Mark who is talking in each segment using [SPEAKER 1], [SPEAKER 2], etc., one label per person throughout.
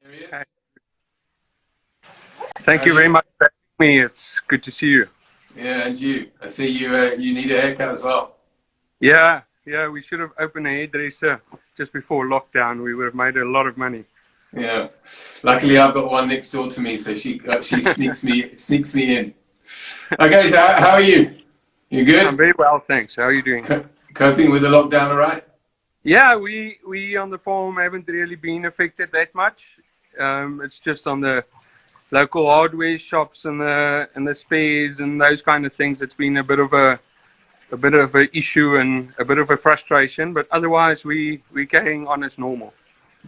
[SPEAKER 1] There he is.
[SPEAKER 2] Thank you very much for having me. It's good to see you.
[SPEAKER 1] Yeah, and you. I see you. You need a haircut as well.
[SPEAKER 2] Yeah, we should have opened a hairdresser just before lockdown. We would have made a lot of money.
[SPEAKER 1] Yeah. Luckily, I've got one next door to me, so she sneaks me in. Okay, so how are you? You good?
[SPEAKER 2] I'm very well, thanks. How are you doing?
[SPEAKER 1] Coping with the lockdown, all right?
[SPEAKER 2] Yeah, we on the farm haven't really been affected that much. It's just on the local hardware shops and the spares and those kind of things. It's been a bit of a issue and a bit of a frustration, but otherwise we're carrying on as normal.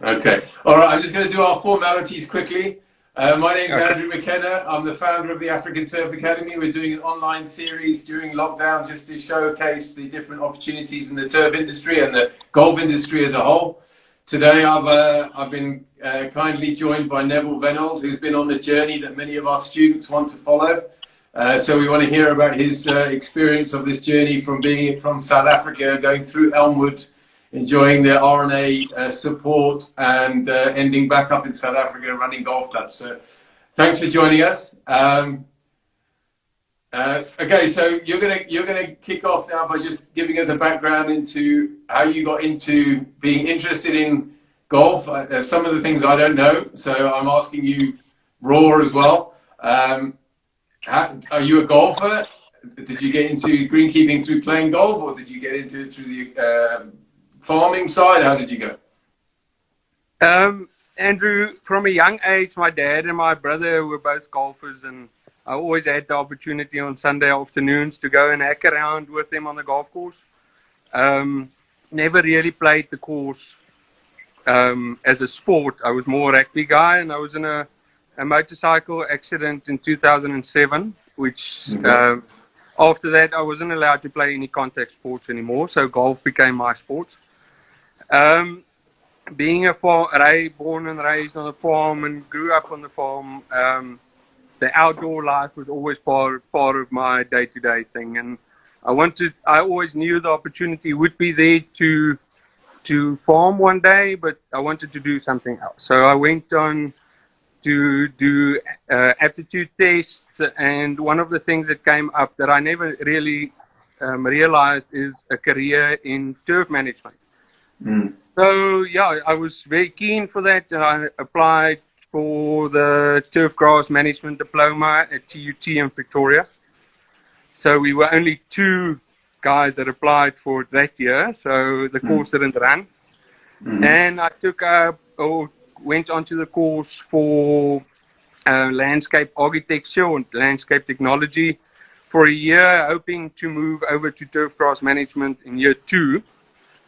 [SPEAKER 1] Okay. All right, I'm just going to do our formalities quickly. My name's
[SPEAKER 2] Okay.
[SPEAKER 1] Andrew McKenna. I'm the founder of the African Turf Academy. We're doing an online series during lockdown just to showcase the different opportunities in the turf industry and the golf industry as a whole. Today I've been kindly joined by Neville Wenhold, who's been on the journey that many of our students want to follow. So we want to hear about his experience of this journey from being from South Africa, going through Elmwood, enjoying the RNA support, and ending back up in South Africa and running golf clubs. So thanks for joining us. Okay, so you're gonna kick off now by just giving us a background into how you got into being interested in golf. Some of the things I don't know, so I'm asking you raw as well. Are you a golfer? Did you get into greenkeeping through playing golf, or did you get into it through the farming side? How did you go?
[SPEAKER 2] Andrew, from a young age, my dad and my brother were both golfers, and I always had the opportunity on Sunday afternoons to go and hack around with them on the golf course. Never really played the course as a sport. I was more a rugby guy, and I was in a motorcycle accident in 2007, which after that I wasn't allowed to play any contact sports anymore, so golf became my sport. Being born and raised on a farm and grew up on the farm, the outdoor life was always part of my day-to-day thing, and I always knew the opportunity would be there to farm one day, but I wanted to do something else. So I went on to do aptitude tests, and one of the things that came up that I never really realized is a career in turf management. So yeah, I was very keen for that, and I applied for the turf grass management diploma at TUT in Pretoria. So we were only 2 guys that applied for it that year, so the course didn't run. And I went onto the course for landscape architecture or landscape technology for a year, hoping to move over to turf grass management in year 2.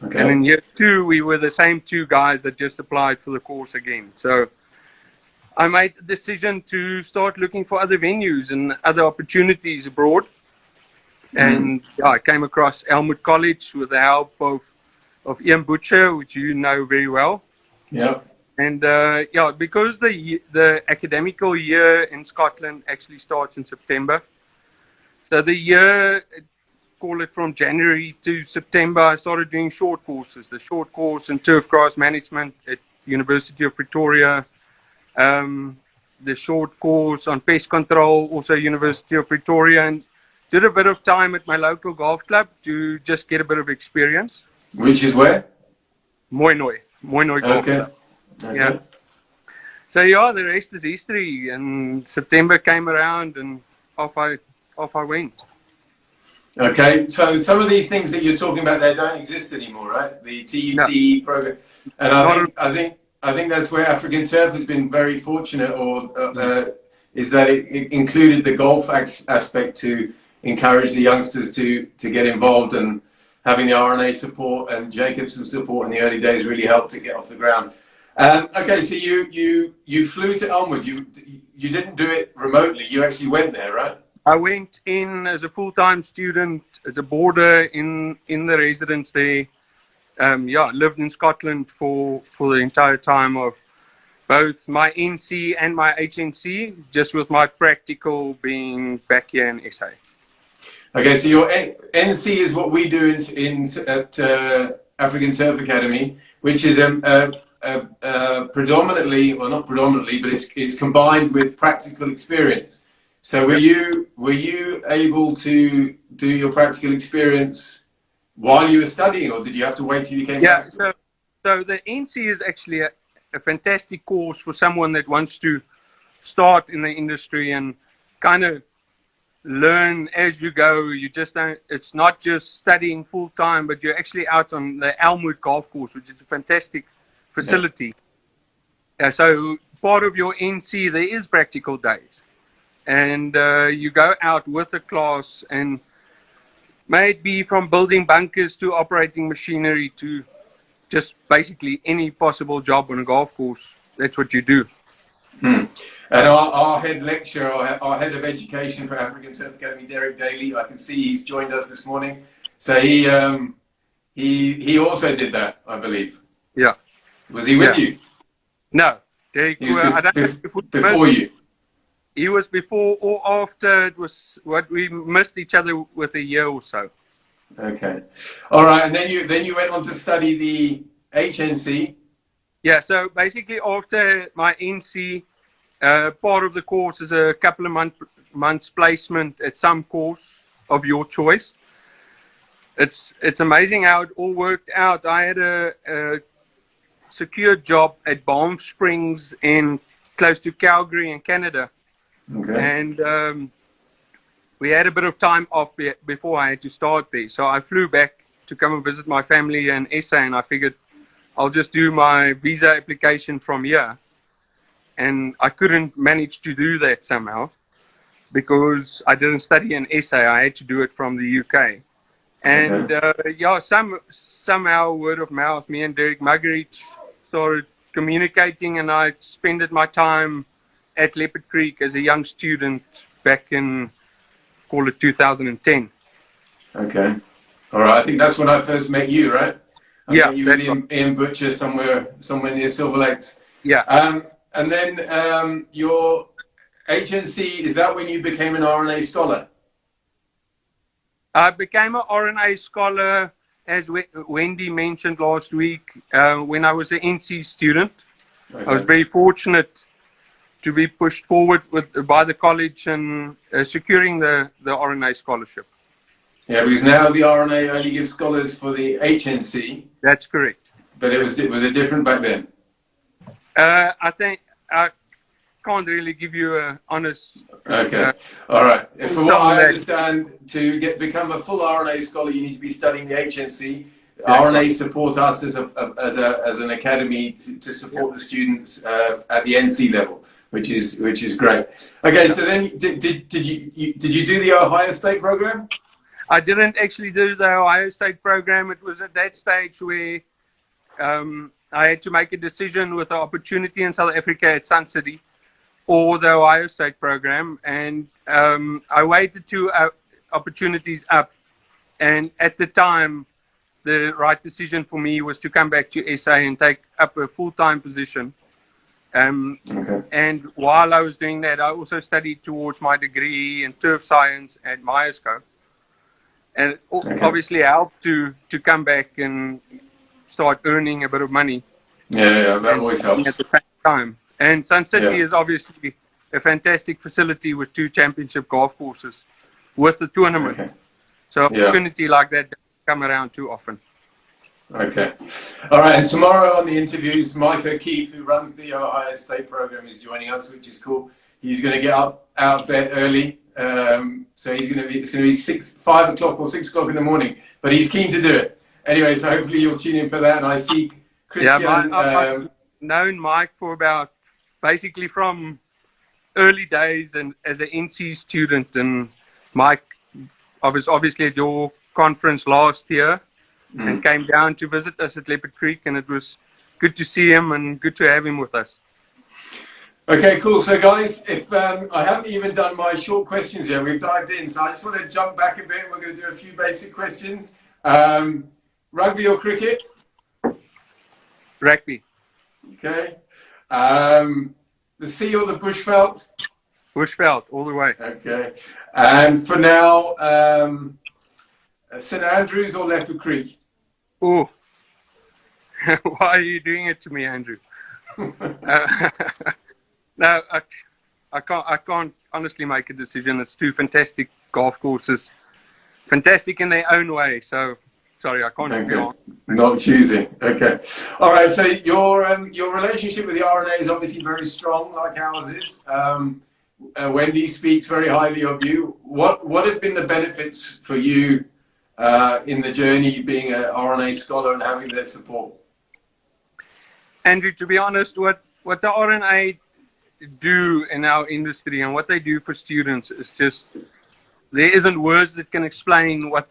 [SPEAKER 2] Okay. And in year 2, we were the same 2 guys that just applied for the course again. So I made the decision to start looking for other venues and other opportunities abroad. And I came across Elmwood College with the help of Ian Butcher, which you know very well.
[SPEAKER 1] Yeah.
[SPEAKER 2] And because the academical year in Scotland actually starts in September, so the year, call it from January to September, I started doing short courses. The short course in turf grass management at University of Pretoria, the short course on pest control, also University of Pretoria, and did a bit of time at my local golf club to just get a bit of experience.
[SPEAKER 1] Which is where?
[SPEAKER 2] Moinoi Golf Club.
[SPEAKER 1] Okay.
[SPEAKER 2] Yeah. So yeah, the rest is history. And September came around, and off I went.
[SPEAKER 1] Okay, so some of the things that you're talking about there don't exist anymore, right? The TUT program, and I think that's where African Turf has been very fortunate, is that it included the golf aspect to encourage the youngsters to get involved, and having the RNA support and Jacobson support in the early days really helped to get off the ground. Okay, so you flew to Elmwood. You didn't do it remotely. You actually went there, right?
[SPEAKER 2] I went in as a full-time student, as a boarder in the residence there. Lived in Scotland for the entire time of both my NC and my HNC, just with my practical being back here in SA.
[SPEAKER 1] Okay, so your NC is what we do at African Turf Academy, which is predominantly, well, not predominantly, but it's combined with practical experience. So were you able to do your practical experience while you were studying, or did you have to wait till you came back?
[SPEAKER 2] So the NC is actually a fantastic course for someone that wants to start in the industry and kind of learn as you go. You just don't, it's not just studying full time, but you're actually out on the Elmwood Golf Course, which is a fantastic facility. So part of your NC, there is practical days. And you go out with a class, and may it be from building bunkers to operating machinery to just basically any possible job on a golf course. That's what you do.
[SPEAKER 1] And our head lecturer, our head of education for African Turf Academy, Derek Daly, I can see he's joined us this morning. So he also did that, I believe.
[SPEAKER 2] Yeah.
[SPEAKER 1] Was he with you?
[SPEAKER 2] No, Derek. I don't know if
[SPEAKER 1] before you.
[SPEAKER 2] He was before or after. It was what we missed each other with a year or so.
[SPEAKER 1] Okay, all right, and then you went on to study the HNC.
[SPEAKER 2] Yeah, so basically after my NC, part of the course is a couple of months placement at some course of your choice. It's amazing how it all worked out. I had a secure job at Balm Springs in close to Calgary in Canada.
[SPEAKER 1] Okay.
[SPEAKER 2] And we had a bit of time off before I had to start there. So I flew back to come and visit my family in SA, and I figured I'll just do my visa application from here. And I couldn't manage to do that somehow because I didn't study in SA. I had to do it from the UK. And somehow word of mouth, me and Derek Muggeridge started communicating, and I spent my time at Leopard Creek as a young student back in, call it 2010.
[SPEAKER 1] Okay. All right. I think that's when I first met you, right? I met you with Ian Butcher somewhere near Silver Lakes.
[SPEAKER 2] Yeah.
[SPEAKER 1] And then your HNC, is that when you became an RNA scholar?
[SPEAKER 2] I became an RNA scholar, as Wendy mentioned last week, when I was an NC student. Okay. I was very fortunate to be pushed forward by the college and securing the RNA scholarship.
[SPEAKER 1] Yeah, because now the RNA only gives scholars for the HNC.
[SPEAKER 2] That's correct.
[SPEAKER 1] But was it different back then?
[SPEAKER 2] I think I can't really give you an honest.
[SPEAKER 1] Okay, all right. From what I understand, to become a full RNA scholar, you need to be studying the HNC. RNA support us as an academy to support the students at the NC level, which is great. Okay, so then did you do the Ohio State program?
[SPEAKER 2] I didn't actually do the Ohio State program. It was at that stage where I had to make a decision with the opportunity in South Africa at Sun City or the Ohio State program, and I weighed two opportunities up, and at the time the right decision for me was to come back to SA and take up a full-time position.
[SPEAKER 1] Okay.
[SPEAKER 2] And while I was doing that, I also studied towards my degree in turf science at Myerscough, and it obviously helped to come back and start earning a bit of money.
[SPEAKER 1] Yeah, that always helps.
[SPEAKER 2] At the same time. And Sun City is obviously a fantastic facility with 2 championship golf courses with the tournament. Okay. So opportunity like that doesn't come around too often.
[SPEAKER 1] Okay. All right. And tomorrow on the interviews, Mike O'Keefe, who runs the Ohio State program, is joining us, which is cool. He's going to get out of bed early. So it's going to be 5 o'clock or 6 o'clock in the morning, but he's keen to do it. Anyway, so hopefully you'll tune in for that. And I see Christian.
[SPEAKER 2] Yeah, I've known Mike for basically from early days and as an NC student, and Mike, I was obviously at your conference last year and came down to visit us at Leopard Creek, and it was good to see him and good to have him with us.
[SPEAKER 1] Okay, cool. So guys, if I haven't even done my short questions yet, we've dived in, so I just want to jump back a bit. We're going to do a few basic questions. Rugby or cricket?
[SPEAKER 2] Rugby.
[SPEAKER 1] Okay. The sea or the bushveld?
[SPEAKER 2] Bushveld, all the way.
[SPEAKER 1] Okay. And for now, St Andrews or Leopard Creek?
[SPEAKER 2] Oh, Why are you doing it to me, Andrew? No, I can't honestly make a decision. It's two fantastic golf courses, fantastic in their own way. So, sorry, I can't.
[SPEAKER 1] Okay. Not choosing. Okay. All right. So your relationship with the RNA is obviously very strong, like ours is. Wendy speaks very highly of you. What have been the benefits for you in the journey being an RNA scholar and having their support?
[SPEAKER 2] Andrew, to be honest, what the RNA do in our industry and what they do for students is just, there isn't words that can explain what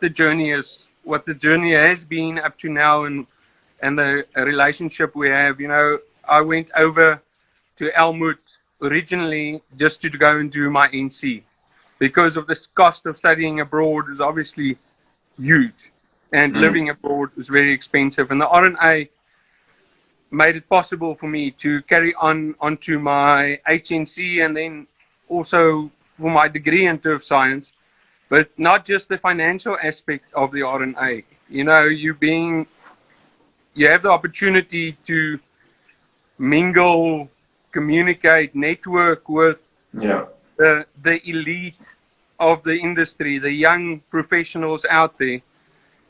[SPEAKER 2] the journey is, what the journey has been up to now, and the relationship we have. You know, I went over to Elmwood originally just to go and do my NC because of this cost of studying abroad is obviously huge, and living abroad is very expensive, and the RNA made it possible for me to carry on onto my HNC and then also for my degree in turf science, but not just the financial aspect of the RNA. You know, you have the opportunity to mingle, communicate, network with the elite of the industry, the young professionals out there,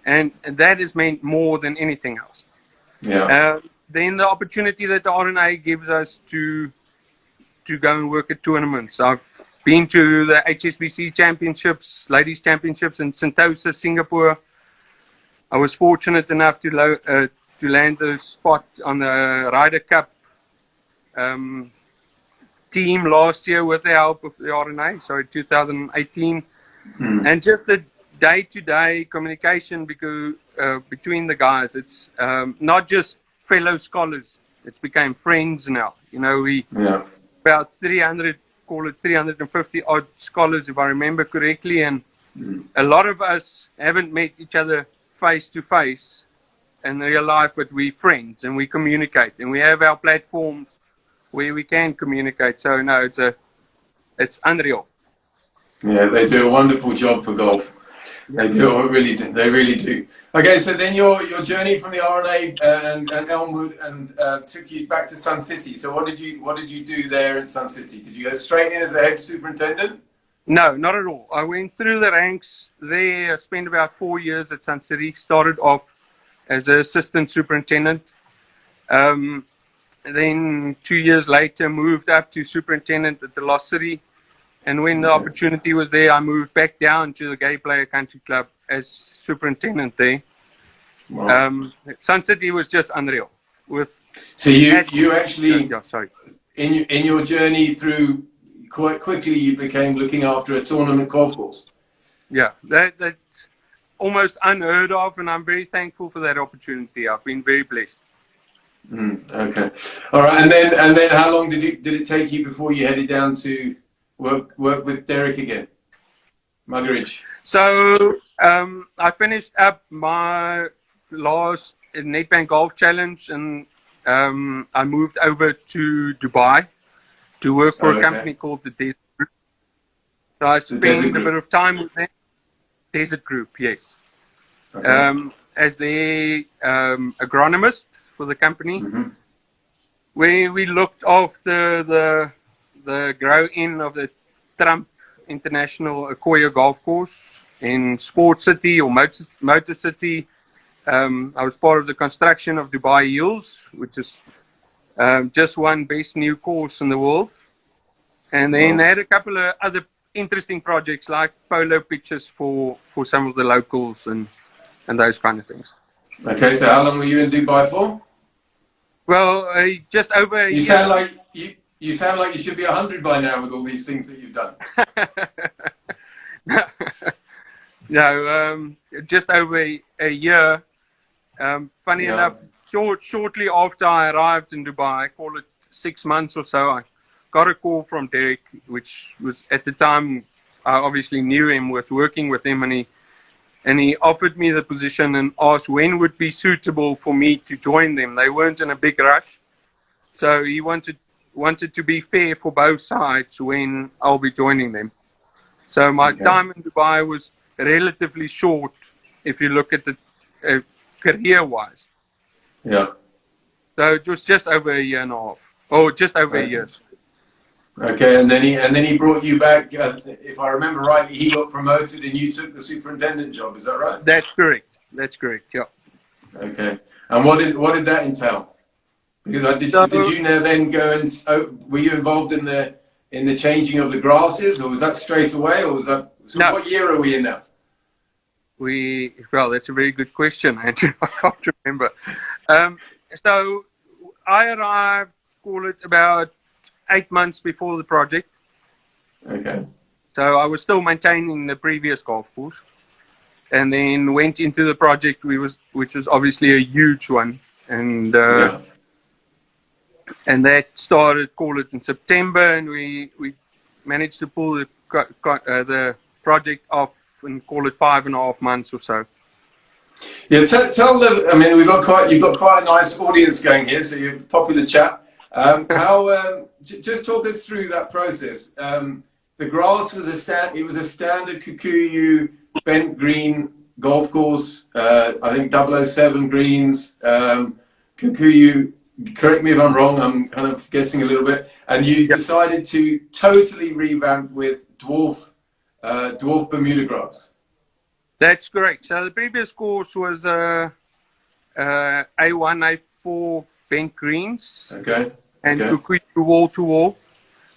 [SPEAKER 2] and that is meant more than anything else. Then the opportunity that the RNA gives us to go and work at tournaments. I've been to the HSBC Championships, Ladies Championships in Sentosa, Singapore. I was fortunate enough to land the spot on the Ryder Cup team last year with the help of the RNA, 2018. And just the day-to-day communication between the guys. It's not just fellow scholars. It's became friends now. You know, about 350 odd scholars, if I remember correctly, and a lot of us haven't met each other face to face in real life, but we're friends and we communicate and we have our platforms where we can communicate. So no, it's unreal.
[SPEAKER 1] Yeah, they do a wonderful job for golf. They do, they really do. Okay, so then your journey from the RNA and Elmwood and took you back to Sun City. So what did you do there in Sun City? Did you go straight in as a head superintendent?
[SPEAKER 2] No, not at all. I went through the ranks there. I spent about 4 years at Sun City. Started off as an assistant superintendent. Then 2 years later, moved up to superintendent at the Lost City. And when the opportunity was there, I moved back down to the Gay Player Country Club as superintendent there. Wow. Sun City was just unreal.
[SPEAKER 1] So you actually, in your journey through, quite quickly you became looking after a tournament golf course. Yeah,
[SPEAKER 2] that's almost unheard of, and I'm very thankful for that opportunity. I've been very blessed.
[SPEAKER 1] Okay, all right. And then how long did it take you before you headed down to work with Derek again, Muggeridge?
[SPEAKER 2] So I finished up my last Nedbank Golf Challenge, and I moved over to Dubai to work for a company called the Desert Group. So I spent a bit of time with them. Desert Group, yes. Okay. As the agronomist for the company, where we looked after the grow-in of the Trump International Accoya Golf Course in Sport City or Motor City. I was part of the construction of Dubai Hills, which is just won best new course in the world. And then had a couple of other interesting projects like polo pitches for some of the locals and those kind of things.
[SPEAKER 1] Okay, so how long were you in Dubai for?
[SPEAKER 2] Well, just over a year.
[SPEAKER 1] You sound like you should be 100 by now with all these things that you've done.
[SPEAKER 2] No, just over a year. Funny enough, shortly after I arrived in Dubai, I call it 6 months or so, I got a call from Derek, which was at the time, I obviously knew him with working with him, and he offered me the position and asked when would be suitable for me to join them. They weren't in a big rush, so he wanted to be fair for both sides when I'll be joining them. So my time in Dubai was relatively short if you look at the career-wise.
[SPEAKER 1] Yeah.
[SPEAKER 2] So it was just over a year and a half, or just over a year.
[SPEAKER 1] Okay, and then he brought you back. If I remember rightly, he got promoted, and you took the superintendent job. Is that right?
[SPEAKER 2] That's correct. That's correct. Yeah.
[SPEAKER 1] Okay. And what did that entail? Because did you now then go and were you involved in the changing of the grasses, or was that straight away, or was that? So
[SPEAKER 2] no.
[SPEAKER 1] What year are we in now?
[SPEAKER 2] Well, that's a very good question, Andrew. I can't remember. So I arrived, call it about 8 months before the project.
[SPEAKER 1] Okay.
[SPEAKER 2] So I was still maintaining the previous golf course, and then went into the project, which was obviously a huge one, and and that started, call it, in September, and we managed to pull the project off and call it 5.5 months or so.
[SPEAKER 1] Yeah, tell them. I mean, you've got quite a nice audience going here, so you're a popular chap. Just talk us through that process. The grass was it was a standard Kikuyu bent green golf course. I think 007 greens. Kikuyu. Correct me if I'm wrong. I'm kind of guessing a little bit. And you decided to totally revamp with dwarf Bermuda grass. That's
[SPEAKER 2] correct. So the previous course was A1, A4 bent greens.
[SPEAKER 1] Okay.
[SPEAKER 2] And Kikuyu wall to wall.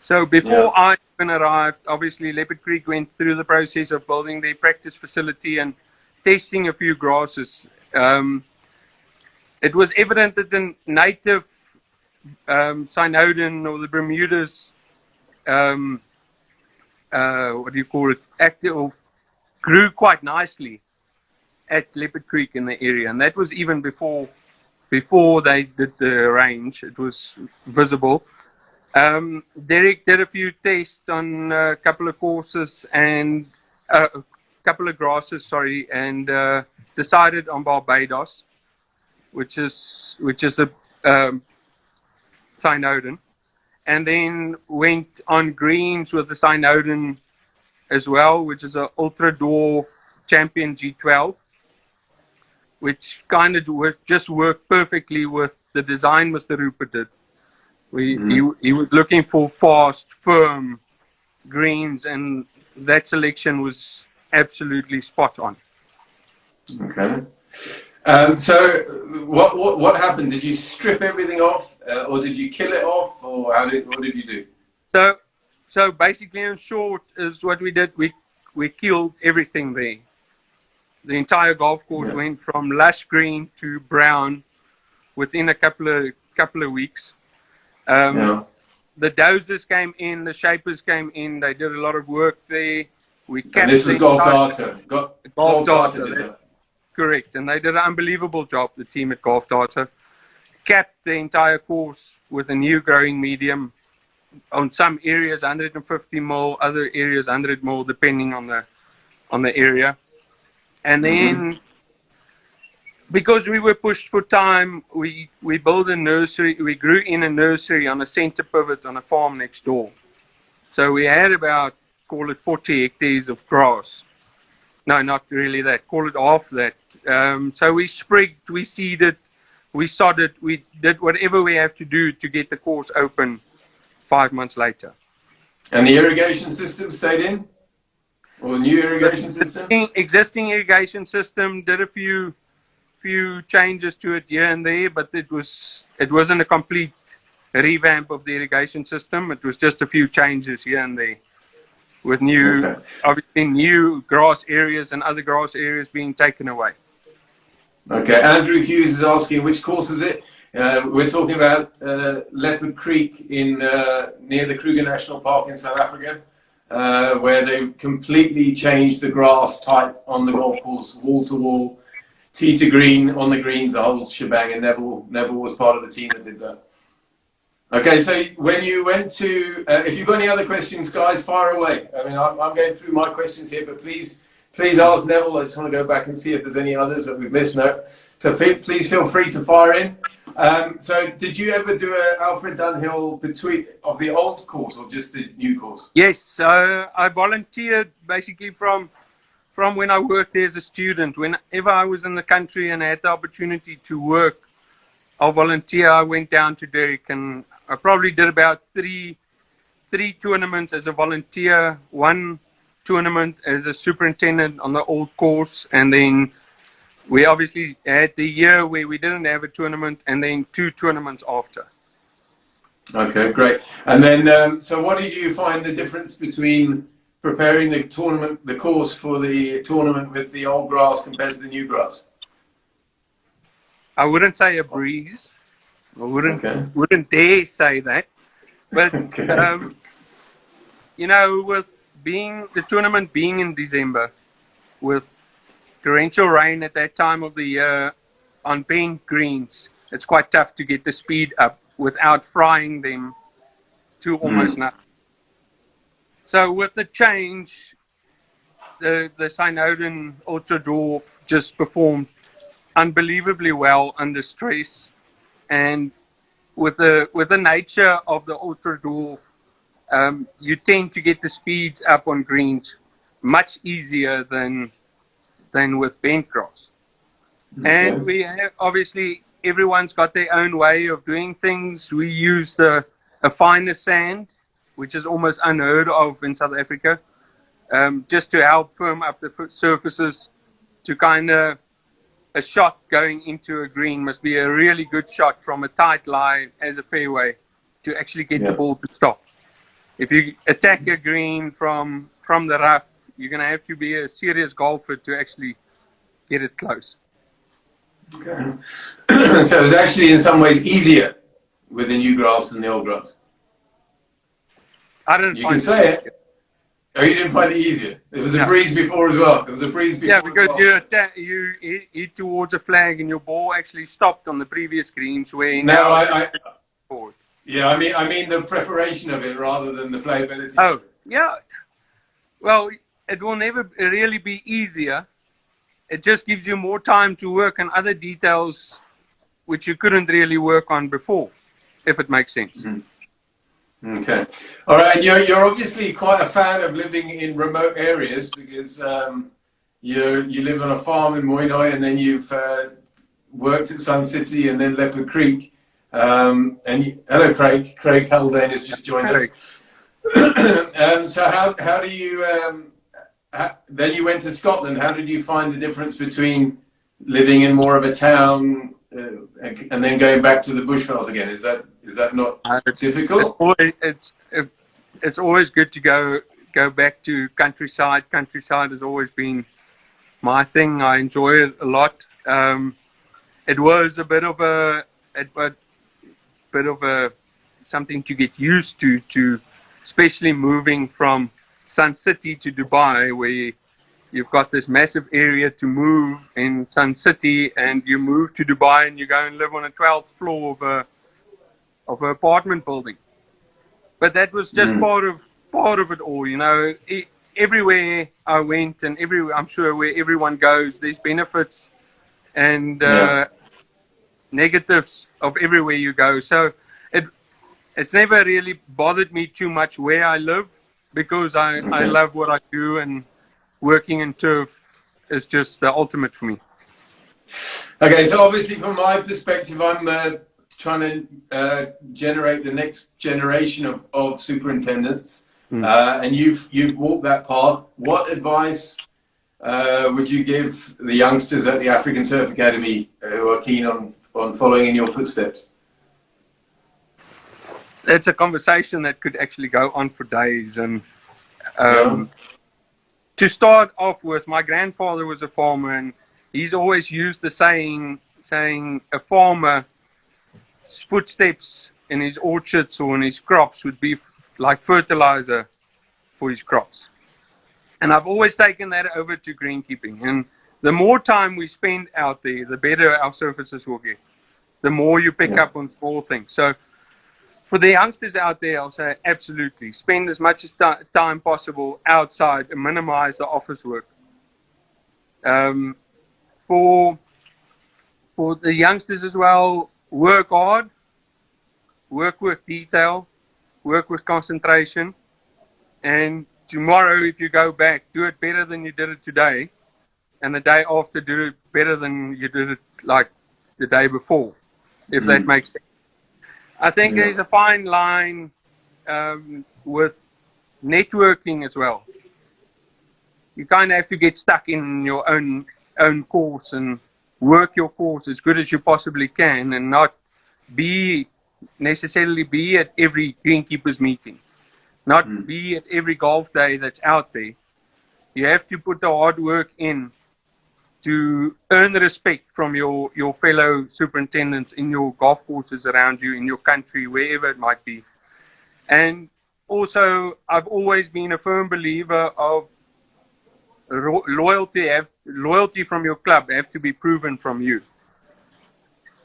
[SPEAKER 2] So before I even arrived, obviously Leopard Creek went through the process of building their practice facility and testing a few grasses. It was evident that the native Synodon, or the Bermudas, what do you call it, active, grew quite nicely at Leopard Creek in the area, and that was even before they did the range. It was visible. Derek did a few tests on a couple of courses and a couple of grasses, and decided on Barbados, which is a Synodon, and then went on greens with the Synodon as well, which is an ultra dwarf champion G12, which kind of just worked perfectly with the design Mr. Rupert did. He was looking for fast, firm greens, and that selection was absolutely spot on.
[SPEAKER 1] Okay. So what happened? Did you strip everything off, or did you kill it off, or what did you do?
[SPEAKER 2] So basically, in short, is what we did. We killed everything there. The entire golf course went from lush green to brown within a couple of weeks. The dozers came in, the shapers came in. They did a lot of work there.
[SPEAKER 1] And this was Golf Data. Golf Data did that.
[SPEAKER 2] Correct, and they did an unbelievable job, the team at Golf Data. Capped the entire course with a new growing medium. On some areas 150 mil, other areas 100 mil, depending on the area. And then, because we were pushed for time, we built a nursery. We grew in a nursery on a center pivot on a farm next door. So we had about, call it 40 hectares of grass. No, not really that. Call it half that. So we sprigged, we seeded, we sodded, we did whatever we have to do to get the course open 5 months later.
[SPEAKER 1] And the irrigation system stayed in? Or new irrigation system?
[SPEAKER 2] Existing irrigation system, did a few changes to it here and there, but it wasn't a complete revamp of the irrigation system. It was just a few changes here and there, with obviously new grass areas and other grass areas being taken away.
[SPEAKER 1] Okay, Andrew Hughes is asking, which course is it? We're talking about Leopard Creek near the Kruger National Park in South Africa, where they completely changed the grass type on the golf course, wall to wall, tee to green, on the greens, the whole shebang, and Neville was part of the team that did that. Okay, so when you went to, if you've got any other questions, guys, fire away. I mean, I'm going through my questions here, but please ask Neville. I just want to go back and see if there's any others that we've missed. No. So please feel free to fire in. So did you ever do an Alfred Dunhill of the old course or just the new course?
[SPEAKER 2] Yes, I volunteered basically from when I worked there as a student. Whenever I was in the country and I had the opportunity to work I'll volunteer. I went down to Derek, and I probably did about three tournaments as a volunteer, one tournament as a superintendent on the old course, and then we obviously had the year where we didn't have a tournament, and then 2 tournaments after.
[SPEAKER 1] Okay, great. And then, so what did you find the difference between preparing the tournament, the course for the tournament with the old grass compared to the new grass?
[SPEAKER 2] I wouldn't say a breeze. I wouldn't dare say that. But
[SPEAKER 1] Okay.
[SPEAKER 2] you know, with the tournament being in December, with torrential rain at that time of the year on bent greens, it's quite tough to get the speed up without frying them to almost nothing. So with the change, the Synoden Ultra Dwarf just performed unbelievably well under stress, and with the nature of the Ultra Dwarf, you tend to get the speeds up on greens much easier than with bent grass.
[SPEAKER 1] Okay.
[SPEAKER 2] And we have, obviously, everyone's got their own way of doing things. We use a finer sand, which is almost unheard of in South Africa, just to help firm up the surfaces. To kind of, a shot going into a green must be a really good shot from a tight lie as a fairway to actually get the ball to stop. If you attack a green from the rough, you're going to have to be a serious golfer to actually get it close.
[SPEAKER 1] Okay. So it was actually in some ways easier with the new grass than the old grass.
[SPEAKER 2] I didn't.
[SPEAKER 1] You can say it. Oh, you didn't find it easier. It was a breeze before as well. It was a breeze before.
[SPEAKER 2] Yeah, because you hit towards a flag and your ball actually stopped on the previous greens where
[SPEAKER 1] No,
[SPEAKER 2] now.
[SPEAKER 1] Yeah, I mean the preparation of it rather than the playability.
[SPEAKER 2] Oh, yeah. Well, it will never really be easier. It just gives you more time to work on other details which you couldn't really work on before, if it makes sense.
[SPEAKER 1] Mm-hmm. Okay. All right. And you're obviously quite a fan of living in remote areas because you live on a farm in Moinoi, and then you've worked at Sun City and then Leopard Creek. Hello, Craig. Craig Haldane has just joined us. So how do you then you went to Scotland? How did you find the difference between living in more of a town and then going back to the bushveld again? Is that not difficult?
[SPEAKER 2] It's always good to go back to countryside. Countryside has always been my thing. I enjoy it a lot. It was a bit of a something to get used to, especially moving from Sun City to Dubai, where you've got this massive area to move in Sun City, and you move to Dubai and you go and live on a 12th floor of an apartment building. But that was just part of it all, you know. Everywhere I went, and I'm sure where everyone goes, there's benefits and negatives of everywhere you go. So it's never really bothered me too much where I live, because I love what I do, and working in turf is just the ultimate for me.
[SPEAKER 1] Okay, so obviously from my perspective, I'm trying to generate the next generation of superintendents, and you've walked that path. What advice would you give the youngsters at the African Turf Academy who are keen on following in your footsteps?
[SPEAKER 2] It's a conversation that could actually go on for days. And to start off with, my grandfather was a farmer, and he's always used the saying a farmer's footsteps in his orchards or in his crops would be like fertilizer for his crops. And I've always taken that over to greenkeeping. And the more time we spend out there, the better our surfaces will get. The more you pick up on small things. So for the youngsters out there, I'll say absolutely spend as much time possible outside and minimize the office work. For the youngsters as well, work hard, work with detail, work with concentration, and tomorrow, if you go back, do it better than you did it today, and the day after, do it better than you did it like the day before. if that makes sense. I think there's a fine line with networking as well. You kind of have to get stuck in your own course and work your course as good as you possibly can, and not necessarily be at every greenkeepers meeting, not be at every golf day that's out there. You have to put the hard work in to earn the respect from your fellow superintendents in your golf courses around you, in your country, wherever it might be. And also, I've always been a firm believer of loyalty from your club have to be proven from you.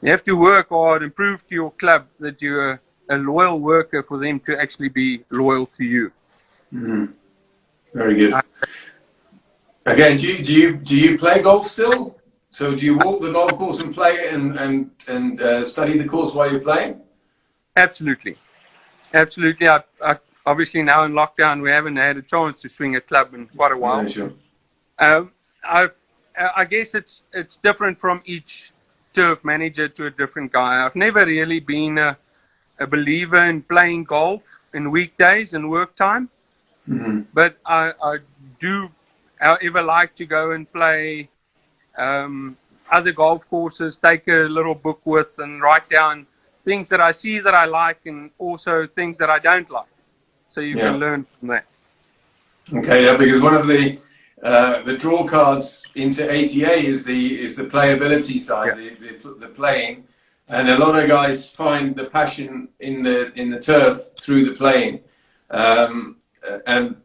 [SPEAKER 2] You have to work hard and prove to your club that you're a loyal worker for them to actually be loyal to you.
[SPEAKER 1] Very good. Again, do you play golf still? So do you walk the golf course and play it and study the course while you're playing?
[SPEAKER 2] Absolutely. I obviously now in lockdown we haven't had a chance to swing a club in quite a while.
[SPEAKER 1] Yeah, sure.
[SPEAKER 2] I guess it's different from each turf manager to a different guy. I've never really been a believer in playing golf in weekdays and work time, but I do, however, like to go and play other golf courses, take a little book with and write down things that I see that I like, and also things that I don't like, so you can learn from that.
[SPEAKER 1] Okay, yeah, because one of the draw cards into ATA is the playability side, the playing, and a lot of guys find the passion in the turf through the playing, and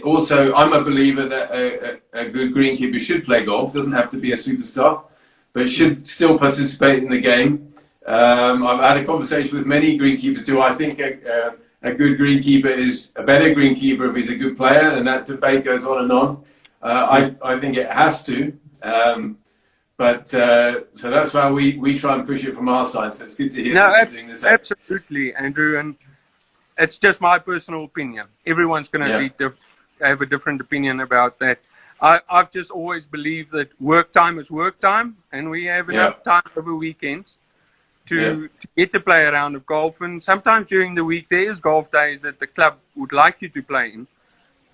[SPEAKER 1] also I'm a believer that a good greenkeeper should play golf. Doesn't have to be a superstar, but should still participate in the game. I've had a conversation with many greenkeepers. Do I think a good greenkeeper is a better greenkeeper if he's a good player? And that debate goes on and on. I think it has to, so that's why we try and push it from our side. So it's good to hear that you're doing the same.
[SPEAKER 2] Absolutely, Andrew, and it's just my personal opinion. Everyone's going to have a different opinion about that. I've just always believed that work time is work time, and we have enough time over weekends to get to play a round of golf. And sometimes during the week there is golf days that the club would like you to play in,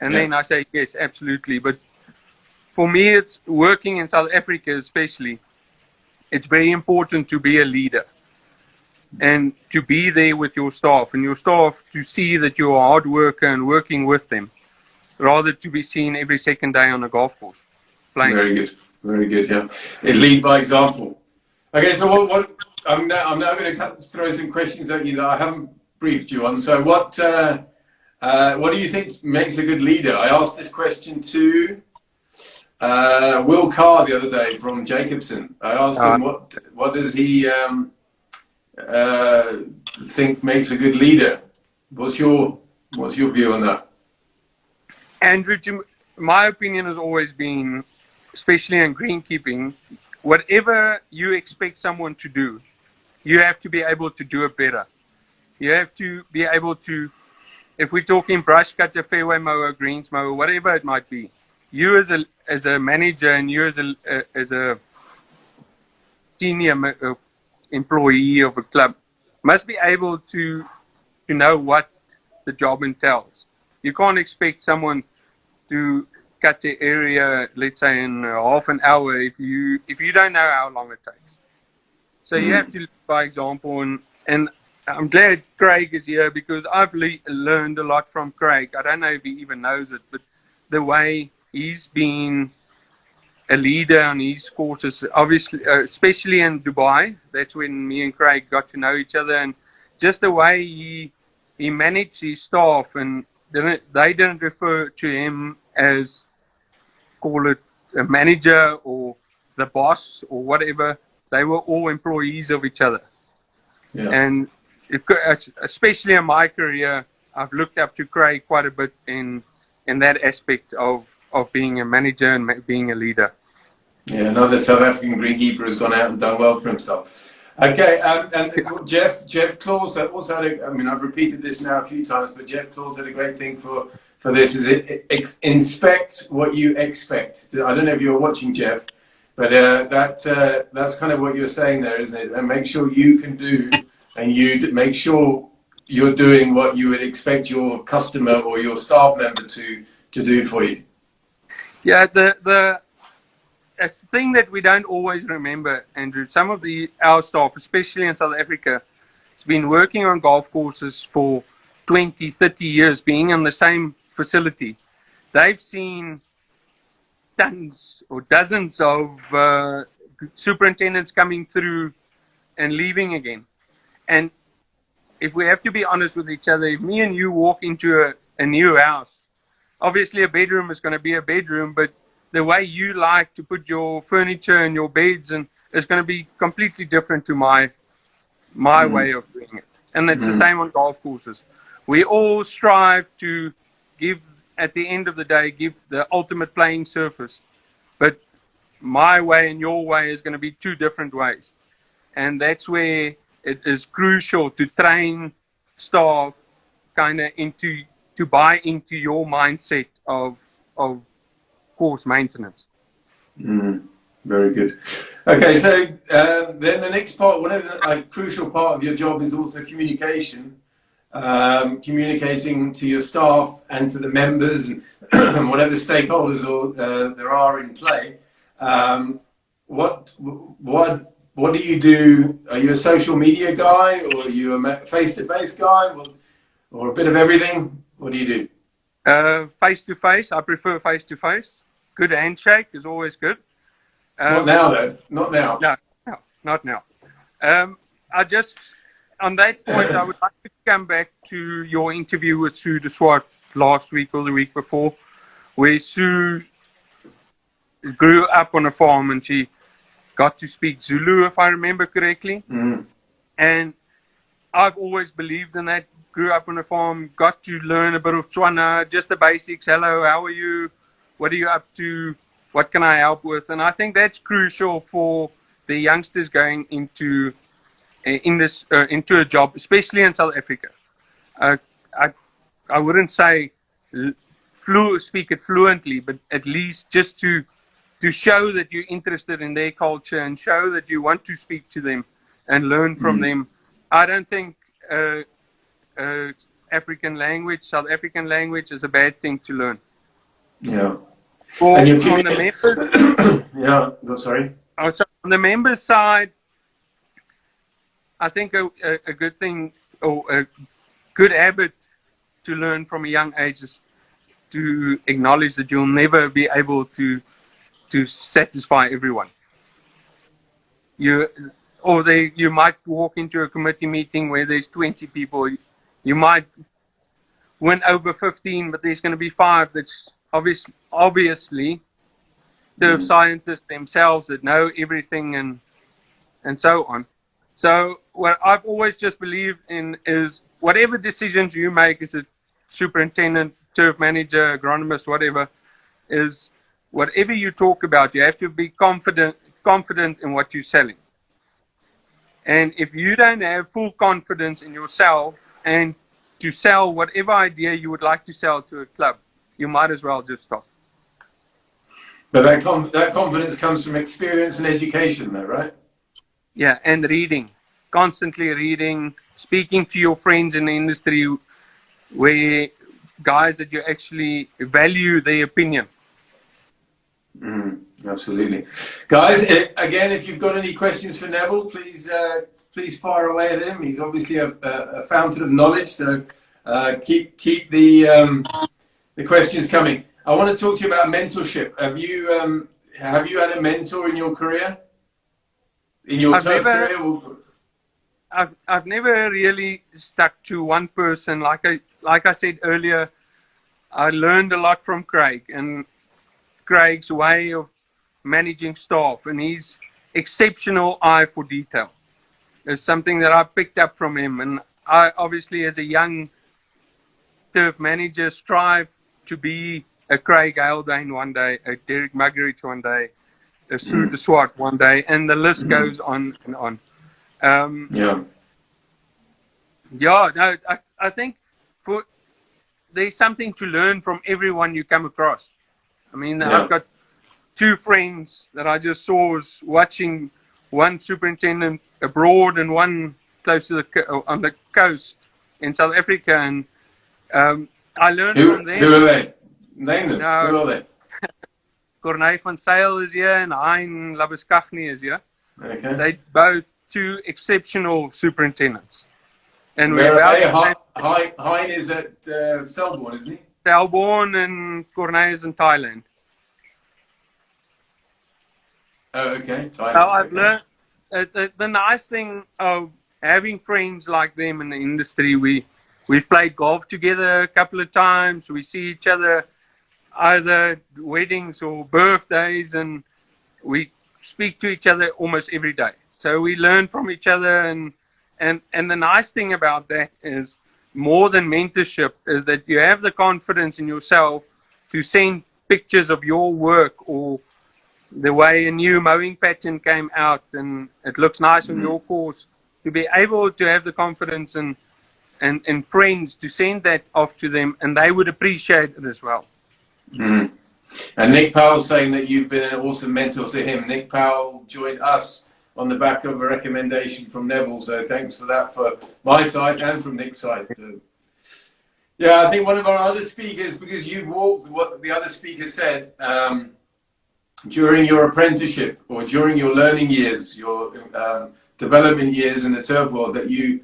[SPEAKER 2] and then I say yes, absolutely. But for me, it's working in South Africa especially, it's very important to be a leader and to be there with your staff, and your staff to see that you're a hard worker and working with them, rather to be seen every second day on a golf course playing.
[SPEAKER 1] Very good, yeah. Lead by example. Okay, so what I'm now going to throw some questions at you that I haven't briefed you on. So what do you think makes a good leader? I asked this question to Will Carr the other day from Jacobson. I asked him what does he think makes a good leader. What's your view on that?
[SPEAKER 2] Andrew, my opinion has always been, especially in greenkeeping, whatever you expect someone to do, you have to be able to do it better. You have to be able to, if we're talking brush cutter, fairway mower, greens mower, whatever it might be, you as a manager and you as a senior employee of a club must be able to know what the job entails. You can't expect someone to cut the area, let's say, in half an hour if you don't know how long it takes. So you have to lead by example, and I'm glad Craig is here, because I've learned a lot from Craig. I don't know if he even knows it, but the way he's been a leader on his courses, obviously, especially in Dubai. That's when me and Craig got to know each other, and just the way he managed his staff, and they didn't refer to him as, call it, a manager or the boss or whatever. They were all employees of each other. Yeah. And especially in my career, I've looked up to Craig quite a bit in that aspect of being a manager and being a leader.
[SPEAKER 1] Yeah, another South African greenkeeper has gone out and done well for himself. Okay, and Jeff Claus also had I've repeated this now a few times, but Jeff Claus had a great thing for this, is inspect what you expect. I don't know if you were watching, Jeff, But that's kind of what you're saying there, isn't it? And make sure you can do, and make sure you're doing what you would expect your customer or your staff member to do for you.
[SPEAKER 2] Yeah, it's the thing that we don't always remember, Andrew. Some of our staff, especially in South Africa, has been working on golf courses for 20, 30 years, being in the same facility. They've seen tons or dozens of superintendents coming through and leaving again. And if we have to be honest with each other, if me and you walk into a new house, obviously a bedroom is going to be a bedroom, but the way you like to put your furniture and your beds and is going to be completely different to my way of doing it. And it's the same on golf courses. We all strive to give, at the end of the day, give the ultimate playing surface. But my way and your way is going to be two different ways. And that's where it is crucial to train staff kind of to buy into your mindset of course maintenance.
[SPEAKER 1] Very good. Okay, so then the next part, a crucial part of your job is also communication. Communicating to your staff and to the members and whatever stakeholders there are in play. What do you do? Are you a social media guy, or are you a face-to-face guy, or a bit of everything? What do you do?
[SPEAKER 2] Face-to-face. I prefer face-to-face. Good handshake is always good.
[SPEAKER 1] Not now, though. Not now.
[SPEAKER 2] No, not now. On that point, I would like to come back to your interview with Sue de Swart last week or the week before, where Sue grew up on a farm and she got to speak Zulu, if I remember correctly. And I've always believed in that. Grew up on a farm, got to learn a bit of Tswana, just the basics. Hello, how are you? What are you up to? What can I help with? And I think that's crucial for the youngsters going into a job, especially in South Africa. I wouldn't say speak it fluently, but at least just to show that you're interested in their culture and show that you want to speak to them and learn from them. I don't think South African language is a bad thing to learn.
[SPEAKER 1] Yeah.
[SPEAKER 2] On the members,
[SPEAKER 1] yeah. No, sorry.
[SPEAKER 2] So on the members' side, I think a good thing or a good habit to learn from a young age is to acknowledge that you'll never be able to satisfy everyone. You might walk into a committee meeting where there's 20 people. You might win over 15, but there's going to be 5 that's obviously the scientists themselves that know everything and so on. So what I've always just believed in is whatever decisions you make as a superintendent, turf manager, agronomist, whatever, is whatever you talk about, you have to be confident in what you're selling. And if you don't have full confidence in yourself and to sell whatever idea you would like to sell to a club, you might as well just stop.
[SPEAKER 1] But that confidence comes from experience and education, though, right?
[SPEAKER 2] Yeah, and reading, constantly reading, speaking to your friends in the industry, where guys that you actually value their opinion.
[SPEAKER 1] Absolutely. Guys, again, if you've got any questions for Neville, please fire away at him. He's obviously a fountain of knowledge, so keep the questions coming. I want to talk to you about mentorship. Have you had a mentor in your career? In your turf career?
[SPEAKER 2] I've never really stuck to one person. Like I said earlier, I learned a lot from Craig and Craig's way of managing staff and his exceptional eye for detail is something that I picked up from him. And I obviously, as a young turf manager, strive to be a Craig Haldane one day, a Derek Muggeridge one day, a Sue de Swart one day, and the list goes on and on. I think there's something to learn from everyone you come across. I mean, I've got two friends that I just saw was watching one superintendent abroad and one close to on the coast in South Africa, and I learned from them.
[SPEAKER 1] Who are they? Name them.
[SPEAKER 2] Now,
[SPEAKER 1] who are they?
[SPEAKER 2] Corneille van Zyl is here and Hein Labuschagne is here.
[SPEAKER 1] Okay.
[SPEAKER 2] They both two exceptional superintendents. And
[SPEAKER 1] Where
[SPEAKER 2] we're
[SPEAKER 1] are
[SPEAKER 2] about
[SPEAKER 1] they? Hein is at Selborne, isn't he?
[SPEAKER 2] Selborne, and Corneille is in Thailand.
[SPEAKER 1] Oh, okay. Thailand.
[SPEAKER 2] So I've
[SPEAKER 1] okay.
[SPEAKER 2] learned the nice thing of having friends like them in the industry. We've played golf together a couple of times. We see each other either weddings or birthdays, and we speak to each other almost every day. So we learn from each other, and the nice thing about that is, more than mentorship, is that you have the confidence in yourself to send pictures of your work, or the way a new mowing pattern came out and it looks nice on your course, to be able to have the confidence and friends to send that off to them, and they would appreciate it as well.
[SPEAKER 1] Mm. And Nick Powell's saying that you've been an awesome mentor to him. Nick Powell joined us on the back of a recommendation from Neville, so thanks for that for my side and from Nick's side. So, yeah, I think one of our other speakers, because you've walked what the other speaker said, during your apprenticeship or during your learning years, your development years in the turf world, that you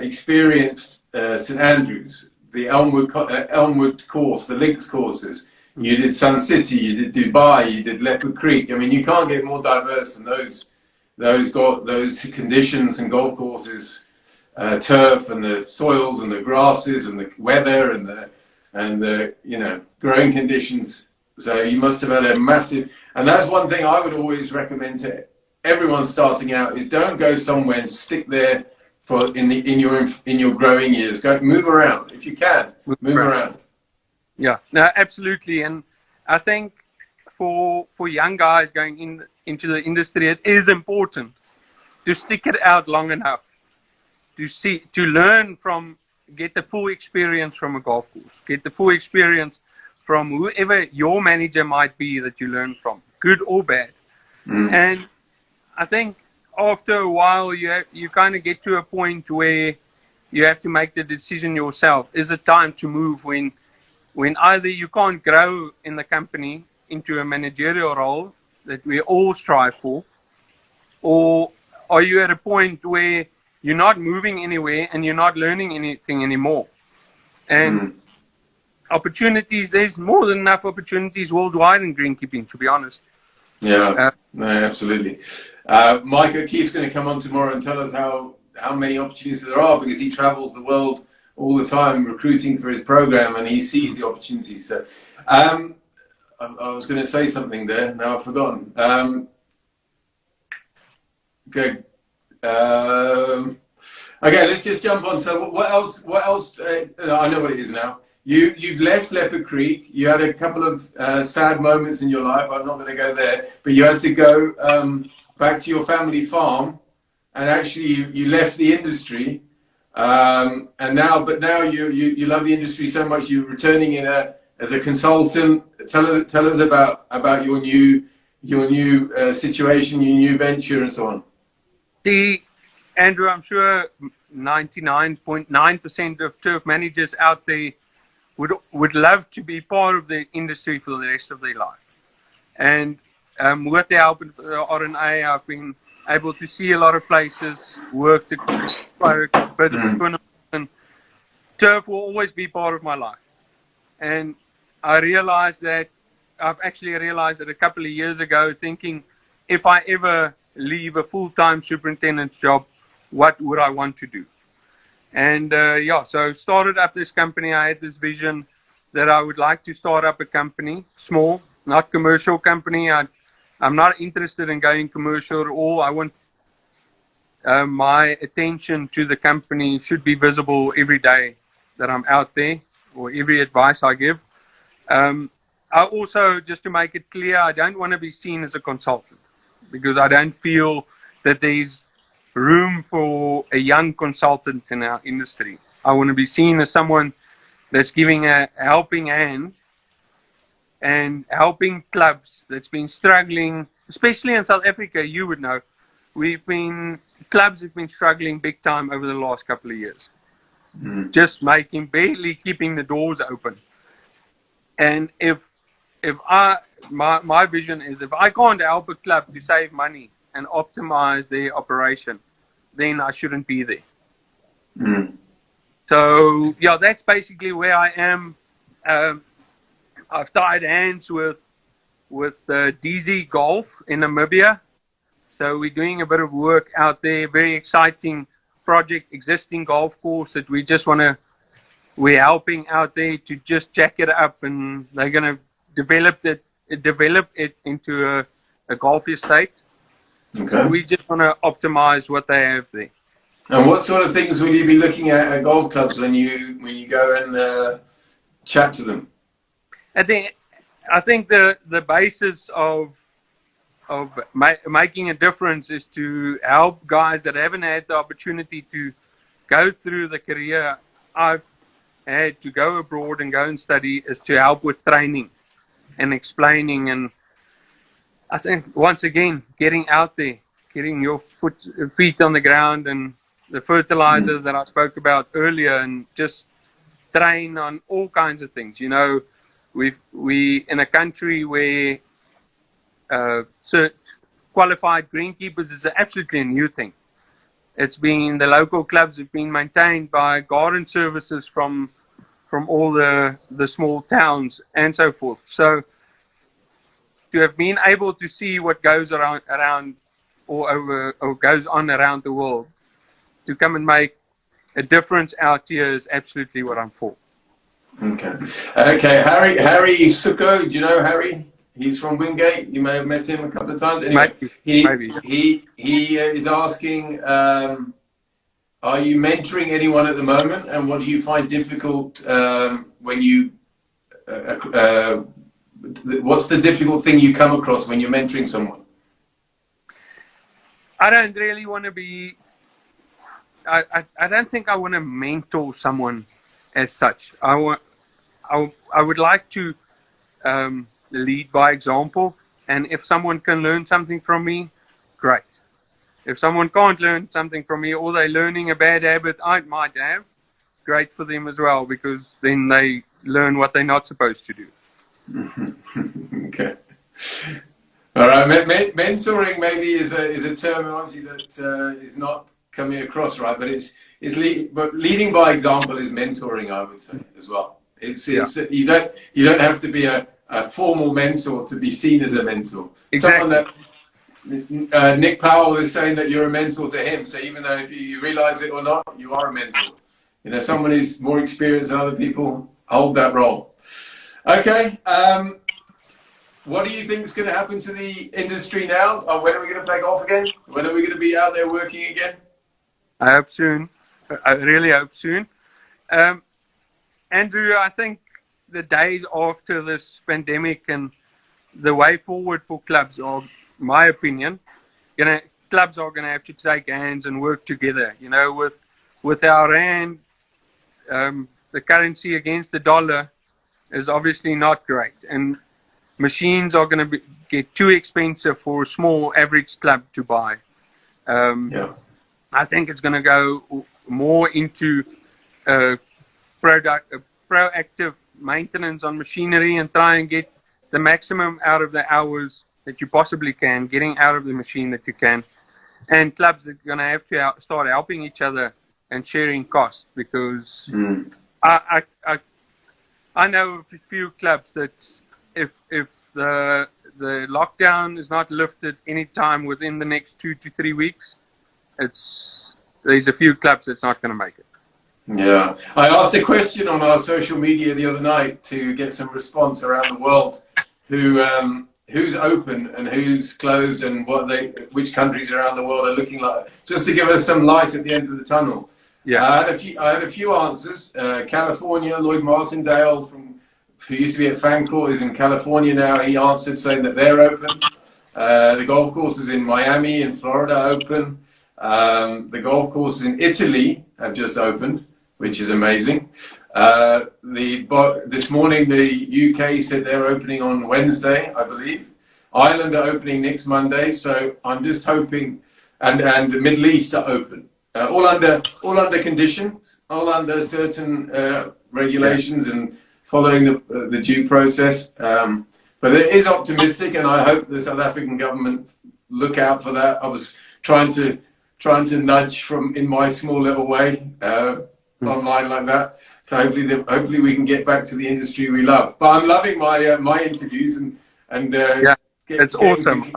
[SPEAKER 1] experienced St Andrews, the Elmwood course, the links courses. You did Sun City, you did Dubai, you did Leopard Creek. I mean, you can't get more diverse than those conditions and golf courses, turf and the soils and the grasses and the weather and the growing conditions. So you must have had a massive, and that's one thing I would always recommend to everyone starting out, is don't go somewhere and stick there for in your growing years. Go move around if you can. Move around.
[SPEAKER 2] Yeah, no, absolutely. And I think for young guys going into the industry, it is important to stick it out long enough to learn from, get the full experience from a golf course, get the full experience from whoever your manager might be that you learn from, good or bad. And I think after a while, you kind of get to a point where you have to make the decision yourself. Is it time to move when either you can't grow in the company into a managerial role that we all strive for, or are you at a point where you're not moving anywhere and you're not learning anything anymore? And opportunities, there's more than enough opportunities worldwide in greenkeeping, to be honest.
[SPEAKER 1] Yeah, no, absolutely. Mike O'Keefe's going to come on tomorrow and tell us how many opportunities there are, because he travels the world all the time recruiting for his program, and he sees the opportunities. So, I was going to say something there. Now I've forgotten. Okay. Okay, let's just jump on. So, what else? I know what it is now. You've left Leopard Creek. You had a couple of sad moments in your life. I'm not going to go there, but you had to go back to your family farm, and actually you left the industry. And now you love the industry so much, you're returning as a consultant. Tell us about your new situation, your new venture, and so on.
[SPEAKER 2] See, Andrew, I'm sure 99.9% of turf managers out there would love to be part of the industry for the rest of their life. And with the help of the RNA, I've been able to see a lot of places, work quite a bit of tournaments, and turf will always be part of my life. And I've actually realized that a couple of years ago, thinking, if I ever leave a full-time superintendent's job, what would I want to do? And so started up this company. I had this vision that I would like to start up a company, small, not commercial company. I'm not interested in going commercial at all. I want my attention to the company should be visible every day that I'm out there, or every advice I give. I also, just to make it clear, I don't want to be seen as a consultant, because I don't feel that there's room for a young consultant in our industry. I want to be seen as someone that's giving a helping hand and helping clubs that's been struggling, especially in South Africa. You would know, clubs have been struggling big time over the last couple of years, just barely keeping the doors open. And if my vision is, if I can't help a club to save money and optimize their operation, then I shouldn't be there. So yeah, that's basically where I am. I've tied hands with DZ Golf in Namibia. So we're doing a bit of work out there. Very exciting project, existing golf course that we're helping out there to just jack it up, and they're going to develop it into a golf estate. Okay. So we just want to optimize what they have there.
[SPEAKER 1] And what sort of things will you be looking at golf clubs when you go and chat to them?
[SPEAKER 2] I think the basis of making a difference is to help guys that haven't had the opportunity to go through the career I've had to go abroad and go and study, is to help with training and explaining. And I think, once again, getting out there, getting your feet on the ground, and the fertilizer that I spoke about earlier, and just train on all kinds of things. You know, we in a country where qualified greenkeepers is absolutely a new thing. The local clubs have been maintained by garden services from all the small towns and so forth. So to have been able to see what goes around or goes on around the world, to come and make a difference out here, is absolutely what I'm for.
[SPEAKER 1] Okay. Harry Suko, do you know Harry? He's from Wingate. You may have met him a couple of times. Anyway,
[SPEAKER 2] maybe.
[SPEAKER 1] He is asking, are you mentoring anyone at the moment, and what do you find difficult when you? What's the difficult thing you come across when you're mentoring someone?
[SPEAKER 2] I don't really want to be. I don't think I want to mentor someone as such. I would like to lead by example, and if someone can learn something from me, great. If someone can't learn something from me, or they're learning a bad habit I might have, great for them as well, because then they learn what they're not supposed to do.
[SPEAKER 1] Okay. All right. Mentoring maybe is a terminology that is not coming across right, but leading by example is mentoring, I would say, as well. You don't have to be a formal mentor to be seen as a mentor.
[SPEAKER 2] Exactly.
[SPEAKER 1] Someone that Nick Powell is saying that you're a mentor to him. So even though if you realize it or not, you are a mentor. You know, someone who's more experienced than other people hold that role. Okay. What do you think is going to happen to the industry now? When are we going to play golf again? When are we going to be out there working again?
[SPEAKER 2] I hope soon. I really hope soon. Andrew, I think the days after this pandemic and the way forward for clubs are, my opinion, clubs are going to have to take hands and work together. You know, with our rand, the currency against the dollar is obviously not great, and machines are going to get too expensive for a small average club to buy. I think it's going to go more into proactive maintenance on machinery, and try and get the maximum out of the hours that you possibly can, getting out of the machine that you can. And clubs are going to have to start helping each other and sharing costs, because I know of a few clubs that if the lockdown is not lifted anytime within the next 2 to 3 weeks, there's a few clubs that's not going to make it.
[SPEAKER 1] Yeah, I asked a question on our social media the other night to get some response around the world, who's open and who's closed, and which countries around the world are looking like, just to give us some light at the end of the tunnel. Yeah, I had a few answers. California, Lloyd Martindale, who used to be at Fancourt, is in California now. He answered saying that they're open. The golf courses in Miami and Florida are open. The golf courses in Italy have just opened, which is amazing. This morning, the UK said they're opening on Wednesday, I believe. Ireland are opening next Monday, so I'm just hoping, and the Middle East are open, all under conditions, all under certain regulations and following the due process. But it is optimistic, and I hope the South African government look out for that. I was trying to nudge from in my small little way online like that. So hopefully we can get back to the industry we love. But I'm loving my interviews and
[SPEAKER 2] it's awesome.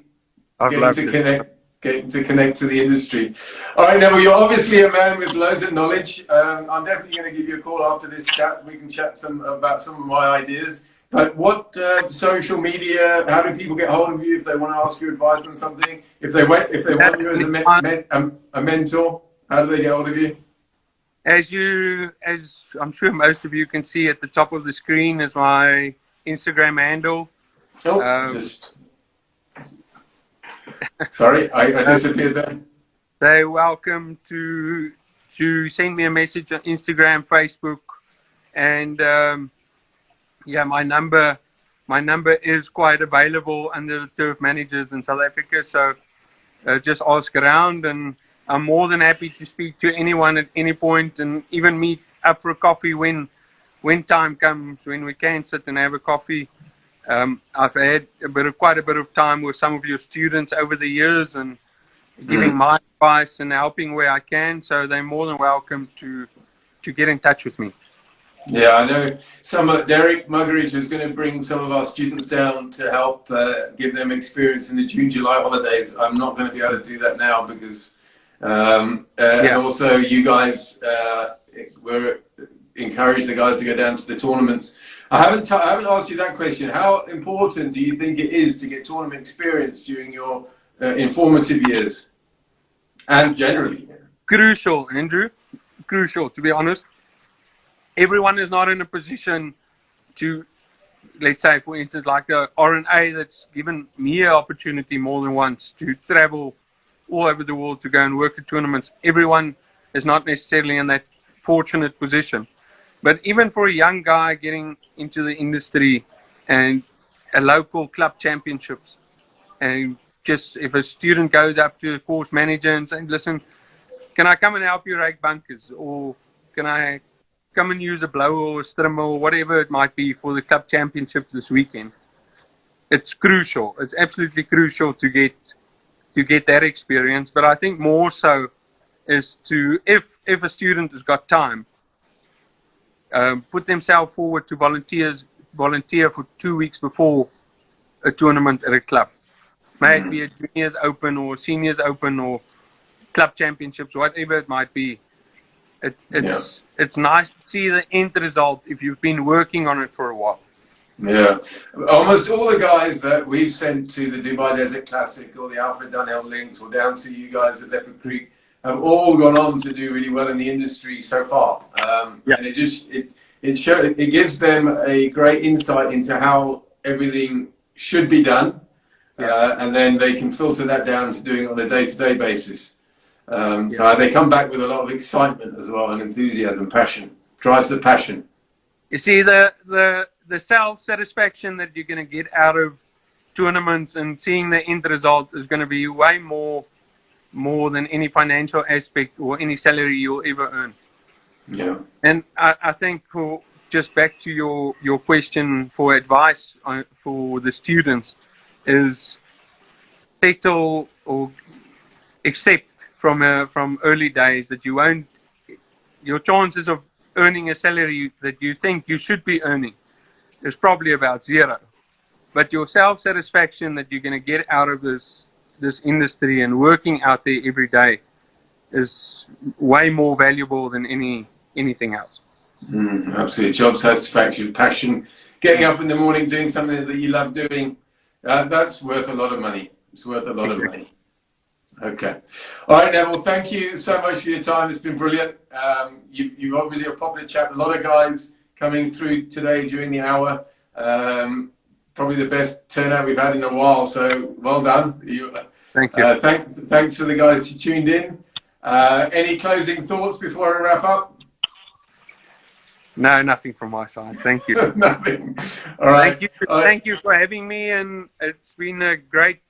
[SPEAKER 1] Getting to connect to the industry. All right, Neville, you're obviously a man with loads of knowledge. I'm definitely going to give you a call after this chat. We can chat about some of my ideas. But what social media? How do people get hold of you if they want to ask you advice on something? If they want you as a mentor, how do they get hold of you?
[SPEAKER 2] As I'm sure most of you can see at the top of the screen is my Instagram handle.
[SPEAKER 1] Oh, sorry, I disappeared there.
[SPEAKER 2] They're welcome to send me a message on Instagram, Facebook, and my number is quite available under the turf managers in South Africa. So just ask around, and I'm more than happy to speak to anyone at any point, and even meet up for a coffee when time comes, when we can sit and have a coffee. I've had quite a bit of time with some of your students over the years, and giving my advice and helping where I can. So they're more than welcome to get in touch with me.
[SPEAKER 1] Yeah, I know Derek Muggeridge was going to bring some of our students down to help give them experience in the June-July holidays. I'm not going to be able to do that now because, and also you guys were encourage the guys to go down to the tournaments. I haven't asked you that question. How important do you think it is to get tournament experience during your informative years and generally?
[SPEAKER 2] Crucial, Andrew. Crucial, to be honest. Everyone is not in a position to, let's say, for instance, like the RNA that's given me an opportunity more than once to travel all over the world to go and work at tournaments. Everyone is not necessarily in that fortunate position. But even for a young guy getting into the industry and a local club championships, and just if a student goes up to the course manager and says, listen, can I come and help you rake bunkers? Or can I come and use a blower or a strimmer or whatever it might be for the club championships this weekend? It's crucial. It's absolutely crucial to get that experience. But I think more so is to, if a student has got time, put themselves forward to volunteer for 2 weeks before a tournament at a club. May it be a juniors open or seniors open or club championships, whatever it might be. It's nice to see the end result if you've been working on it for a while.
[SPEAKER 1] Yeah, almost all the guys that we've sent to the Dubai Desert Classic or the Alfred Dunhill Links or down to you guys at Leopard Creek have all gone on to do really well in the industry so far. And it gives them a great insight into how everything should be done, and then they can filter that down to doing it on a day-to-day basis. So they come back with a lot of excitement as well, and enthusiasm, passion. Drives the passion.
[SPEAKER 2] You see, the self-satisfaction that you're going to get out of tournaments and seeing the end result is going to be way more than any financial aspect or any salary you'll ever earn.
[SPEAKER 1] Yeah.
[SPEAKER 2] And I think, for just back to your question for advice for the students, is settle or accept from early days that your chances of earning a salary that you think you should be earning is probably about zero. But your self-satisfaction that you're going to get out of this industry and working out there every day is way more valuable than anything else.
[SPEAKER 1] Absolutely. Job satisfaction, passion, getting up in the morning, doing something that you love doing, that's worth a lot of money. It's worth a lot of money. Okay. All right, Neville, thank you so much for your time. It's been brilliant. You're obviously a popular chap. A lot of guys coming through today during the hour. Probably the best turnout we've had in a while, so well done.
[SPEAKER 2] Thank you.
[SPEAKER 1] Thanks to the guys who tuned in. Any closing thoughts before I wrap up?
[SPEAKER 2] No, nothing from my side. Thank you.
[SPEAKER 1] Nothing. All right.
[SPEAKER 2] Thank you for having me, and it's been a great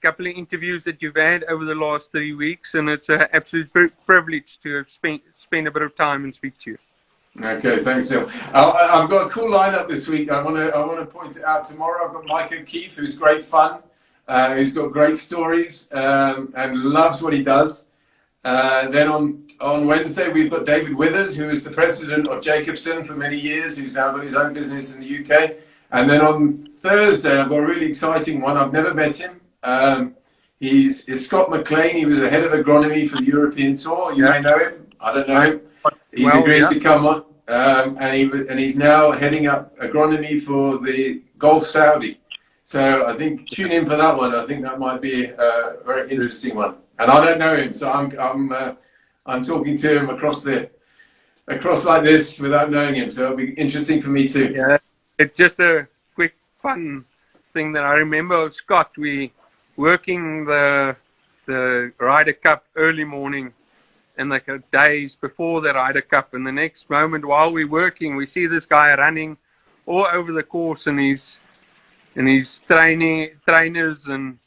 [SPEAKER 2] couple of interviews that you've had over the last 3 weeks, and it's an absolute privilege to have spent a bit of time and speak to you.
[SPEAKER 1] Okay, thanks, Neil. I've got a cool lineup this week. I want to point it out tomorrow. I've got Mike O'Keefe, who's great fun, who's got great stories, and loves what he does. Then on Wednesday, we've got David Withers, who was the president of Jacobson for many years, who's now got his own business in the UK. And then on Thursday, I've got a really exciting one. I've never met him. He's Scott McLean. He was the head of agronomy for the European Tour. You may know him. I don't know him. He's agreed to come on, and he's now heading up agronomy for the Gulf Saudi. So I think tune in for that one. I think that might be a very interesting one. And I don't know him, so I'm talking to him across like this without knowing him. So it'll be interesting for me too.
[SPEAKER 2] Yeah, it's just a quick fun thing that I remember of Scott. We working the Ryder Cup early morning, and like days before the Ryder Cup, and the next moment while we're working, we see this guy running all over the course, and he's trainers and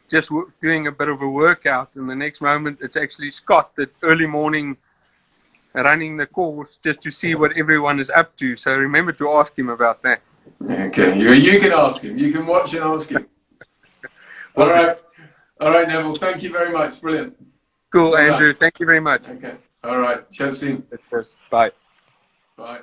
[SPEAKER 2] just doing a bit of a workout, and the next moment it's actually Scott that early morning running the course just to see what everyone is up to. So remember to ask him about that.
[SPEAKER 1] Okay, you can ask him. You can watch and ask him. All right, Neville. Thank you very much. Brilliant.
[SPEAKER 2] Cool, Andrew. Thank you very much.
[SPEAKER 1] Okay. All right. Chat soon.
[SPEAKER 2] Bye.
[SPEAKER 1] Bye.